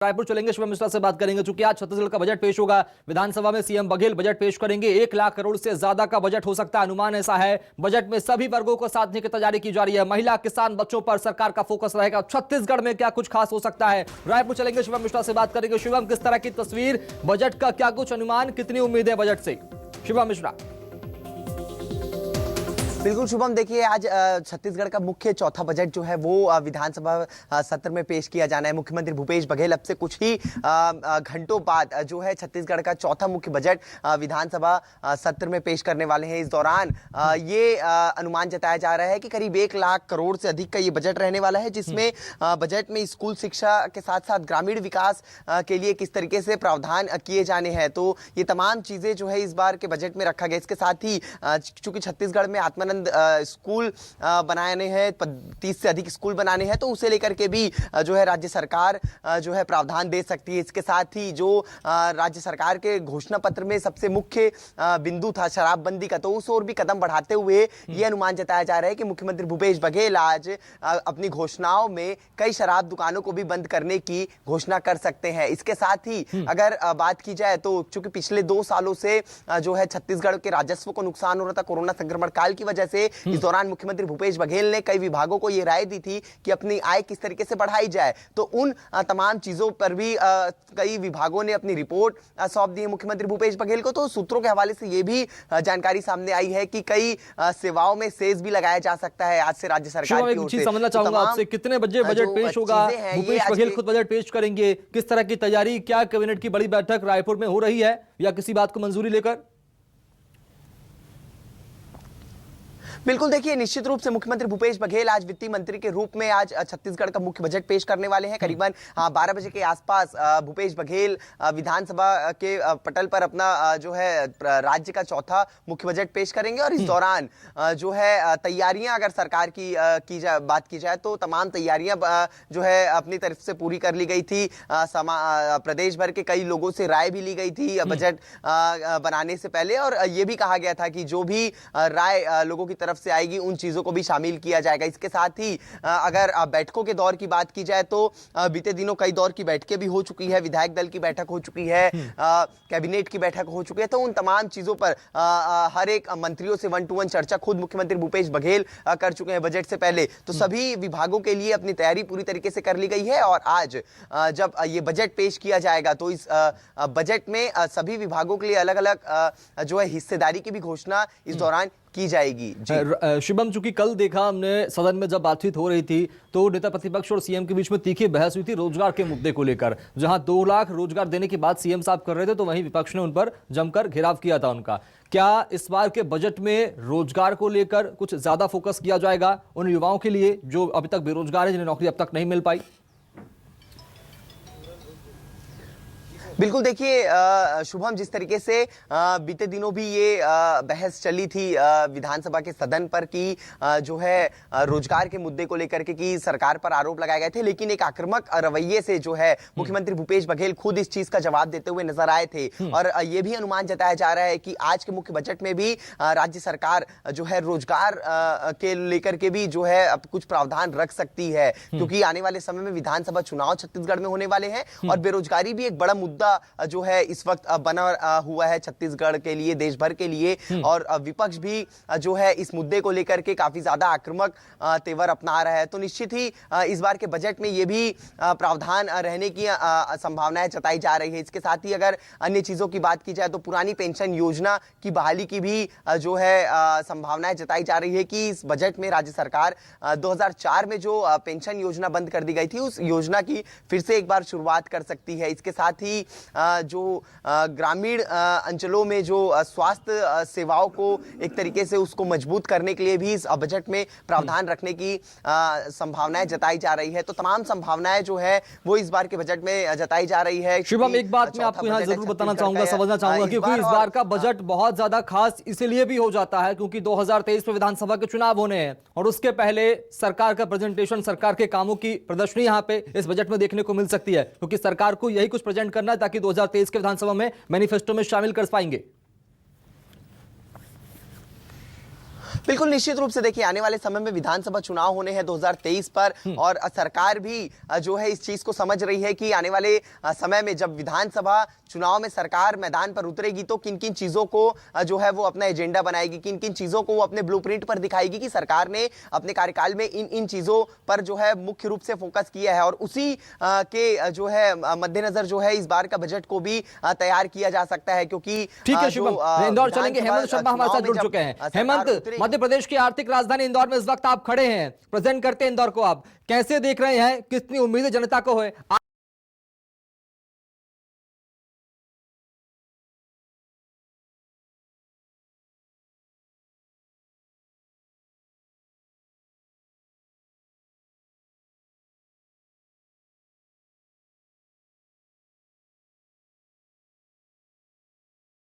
रायपुर चलेंगे, शिवम मिश्रा से बात करेंगे। चूंकि आज छत्तीसगढ़ का बजट पेश होगा, विधानसभा में सीएम बघेल बजट पेश करेंगे। 1 लाख करोड़ से ज्यादा का बजट हो सकता है, अनुमान ऐसा है। बजट में सभी वर्गों को साधने की तैयारी की जा रही है। महिला, किसान, बच्चों पर सरकार का फोकस रहेगा। छत्तीसगढ़ में क्या कुछ खास हो सकता है, रायपुर चलेंगे, शिवम मिश्रा से बात करेंगे। शिवम, किस तरह की तस्वीर, बजट का क्या कुछ अनुमान, कितनी उम्मीद है बजट से? शिवम मिश्रा। बिल्कुल शुभम, देखिए आज छत्तीसगढ़ का मुख्य चौथा बजट जो है वो विधानसभा सत्र में पेश किया जाना है। मुख्यमंत्री भूपेश बघेल अब से कुछ ही घंटों बाद जो है छत्तीसगढ़ का चौथा मुख्य बजट विधानसभा सत्र में पेश करने वाले हैं। इस दौरान ये अनुमान जताया जा रहा है कि करीब 1 लाख करोड़ से अधिक का ये बजट रहने वाला है, जिसमें बजट में स्कूल शिक्षा के साथ साथ ग्रामीण विकास के लिए किस तरीके से प्रावधान किए जाने हैं, तो ये तमाम चीजें जो है इस बार के बजट में रखा गया। इसके साथ ही चूंकि छत्तीसगढ़ में आत्मानंद स्कूल बनाने हैं, 30 से अधिक स्कूल बनाने हैं, तो उसे लेकर के भी जो है राज्य सरकार जो है प्रावधान दे सकती है। इसके साथ ही जो राज्य सरकार के घोषणा पत्र में सबसे मुख्य बिंदु था शराबबंदी का, तो उस ओर भी कदम बढ़ाते हुए ये अनुमान जताया जा रहा है कि मुख्यमंत्री भूपेश बघेल आज अपनी घोषणाओं में कई शराब दुकानों को भी बंद करने की घोषणा कर सकते हैं। इसके साथ ही अगर बात की जाए तो चूंकि पिछले 2 सालों से जो है छत्तीसगढ़ के राजस्व को नुकसान हो रहा था कोरोना संक्रमण काल की वजह से, इस दौरान मुख्यमंत्री भूपेश बघेल ने कई विभागों को यह राय दी थी कि अपनी आय किस तरीके से बढ़ाई जाए, तो उन तमाम चीजों पर भी कई विभागों ने अपनी रिपोर्ट सौंप दी है मुख्यमंत्री भूपेश बघेल को। तो सूत्रों के हवाले से यह भी जानकारी सामने आई है कि कई सेवाओं में सेस भी लगाया जा सकता है आज से राज्य सरकार की ओर से। समझना चाहूंगा आपसे, कितने बजे बजट पेश होगा? भूपेश बघेल खुद बजट पेश करेंगे, किस तरह की तैयारी, क्या कैबिनेट की बड़ी बैठक रायपुर में हो रही है या किसी बात को मंजूरी लेकर? बिल्कुल, देखिए निश्चित रूप से मुख्यमंत्री भूपेश बघेल आज वित्त मंत्री के रूप में आज छत्तीसगढ़ का मुख्य बजट पेश करने वाले हैं। करीबन 12 बजे के आसपास भूपेश बघेल विधानसभा के पटल पर अपना जो है राज्य का चौथा मुख्य बजट पेश करेंगे। और इस दौरान जो है तैयारियां अगर सरकार की बात की जाए तो तमाम तैयारियां जो है अपनी तरफ से पूरी कर ली गई थी। प्रदेश भर के कई लोगों से राय भी ली गई थी बजट बनाने से पहले, और ये भी कहा गया था कि जो भी राय लोगों की तरफ से आएगी उन चीजों को भी शामिल किया जाएगा। इसके साथ ही अगर बैठकों के दौर की बात की जाए तो बीते दिनों कई दौर की बैठकें भी हो चुकी है, विधायक दल की बैठक हो चुकी है, कैबिनेट की बैठक हो चुकी है, तो उन तमाम चीजों पर हर एक मंत्रियों से 1-to-1 चर्चा खुद मुख्यमंत्री भूपेश बघेल कर चुके हैं बजट से पहले। तो सभी विभागों के लिए अपनी तैयारी पूरी तरीके से कर ली गई है, और आज जब ये बजट पेश किया जाएगा तो इस बजट में सभी विभागों के लिए अलग अलग जो है हिस्सेदारी की भी घोषणा इस दौरान की जाएगी। शिवम, चूंकि कल देखा हमने सदन में जब बातचीत हो रही थी तो नेता प्रतिपक्ष और सीएम के बीच में तीखी बहस हुई थी रोजगार के मुद्दे को लेकर। जहां 2 लाख रोजगार देने की बात सीएम साहब कर रहे थे तो वहीं विपक्ष ने उन पर जमकर घेराव किया था उनका। क्या इस बार के बजट में रोजगार को लेकर कुछ ज्यादा फोकस किया जाएगा उन युवाओं के लिए जो अभी तक बेरोजगार है, जिन्हें नौकरी अब तक नहीं मिल पाई? बिल्कुल, देखिए शुभम, जिस तरीके से बीते दिनों भी ये बहस चली थी विधानसभा के सदन पर कि जो है रोजगार के मुद्दे को लेकर के कि सरकार पर आरोप लगाए गए थे, लेकिन एक आक्रामक रवैये से जो है मुख्यमंत्री भूपेश बघेल खुद इस चीज का जवाब देते हुए नजर आए थे। और ये भी अनुमान जताया जा रहा है कि आज के मुख्य बजट में भी राज्य सरकार जो है रोजगार के लेकर के भी जो है अब कुछ प्रावधान रख सकती है, क्योंकि आने वाले समय में विधानसभा चुनाव छत्तीसगढ़ में होने वाले हैं और बेरोजगारी भी एक बड़ा मुद्दा जो है इस वक्त बना हुआ है छत्तीसगढ़ के लिए, देश भर के लिए। और विपक्ष भी जो है इस मुद्दे को लेकर के काफी ज्यादा आक्रामक तेवर अपना रहा है। तो निश्चित ही इस बार के बजट में ये भी प्रावधान रहने की संभावनाएं जताई जा रही है। इसके साथ ही अगर अन्य चीजों की बात की जाए तो पुरानी पेंशन योजना की बहाली की भी जो है संभावनाएं जताई जा रही है कि इस बजट में राज्य सरकार 2004 में जो पेंशन योजना बंद कर दी गई थी उस योजना की फिर से एक बार शुरुआत कर सकती है। इसके साथ ही जो ग्रामीण अंचलों में जो स्वास्थ्य सेवाओं को एक तरीके से उसको मजबूत करने के लिए भी इस बजट में प्रावधान रखने की संभावनाएं जताई जा रही है। तो तमाम संभावनाएं जो है वो इस बार के बजट में जताई जा रही है। शिवम, एक बात मैं आपको यहाँ जरूर बताना चाहूंगा, समझना चाहूंगा, क्योंकि इस बार का बजट बहुत ज्यादा खास इसलिए भी हो जाता है क्योंकि 2023 में विधानसभा के चुनाव होने हैं और उसके पहले सरकार का प्रेजेंटेशन, सरकार के कामों की प्रदर्शनी यहाँ पे इस बजट में देखने को मिल सकती है, क्योंकि सरकार को यही कुछ प्रेजेंट करना है ताकि 2023 के विधानसभा में मैनिफेस्टो में शामिल कर पाएंगे। बिल्कुल निश्चित रूप से देखिए आने वाले समय में विधानसभा चुनाव होने हैं 2023 पर और सरकार भी जो है इस चीज को समझ रही है कि आने वाले समय में जब विधानसभा चुनाव में सरकार मैदान पर उतरेगी तो किन किन चीजों को जो है वो अपना एजेंडा बनाएगी, किन किन चीजों को वो अपने ब्लूप्रिंट पर दिखाएगी कि सरकार ने अपने कार्यकाल में इन इन चीजों पर जो है मुख्य रूप से फोकस किया है और उसी के जो है मद्देनजर जो है इस बार का बजट को भी तैयार किया जा सकता है क्योंकि ठीक है जो, शुभम, इंदौर चलेंगे। हेमंत शर्मा हमारे साथ जुड़ चुके हैं। हेमंत, मध्य प्रदेश की आर्थिक राजधानी इंदौर में इस वक्त आप खड़े हैं, प्रेजेंट करते हैं इंदौर को। आप कैसे देख रहे हैं, कितनी उम्मीदें जनता को है